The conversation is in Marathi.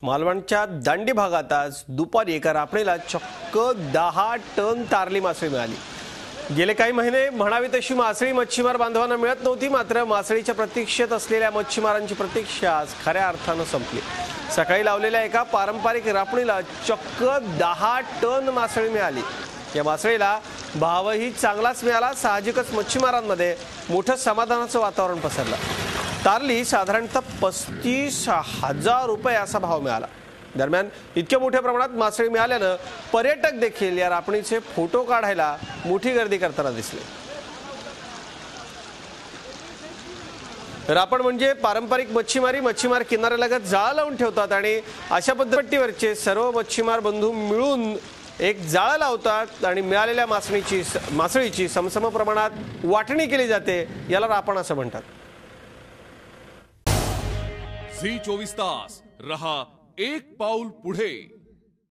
मालवणच्या दांडी भागात आज दुपारी एका रापणीला चक्क 10 टन तारली मासळी मिळाली। गेले काही महिने म्हणावी तशी मासळी मच्छीमार बांधवांना मिळत नव्हती, मात्र मासळीच्या प्रतीक्षेत असलेल्या मच्छीमारांची प्रतीक्षा आज खऱ्या अर्थाने संपली। सकाळी लावलेल्या एका पारंपरिक रापणीला चक्क 10 टन मासळी मिळाली। या मासळीला भावही चांगलाच मिळाला। साहजिकच मच्छीमारांमध्ये मोठं समाधानाचं वातावरण पसरलं। तारली साधारणतः 35,000 रुपये असा भाव मिळाला। दरम्यान इतक्या मोठ्या प्रमाणात मासळी मिळाल्याने पर्यटक देखील या रापणीचे फोटो काढायला मोठी गर्दी करताना दिसले। रापण म्हणजे पारंपरिक मच्छीमारी। मच्छीमार किनाऱ्यालगत जाळ लावून ठेवतात आणि अशा पद्धतीवरचे सर्व मच्छीमार बंधू मिळून एक जाळ लावतात आणि मिळालेल्या मासळीची समसम प्रमाणात वाटणी केली जाते। याला रापण असं म्हणतात। झी 24 तास रहा एक पाऊल पुढे।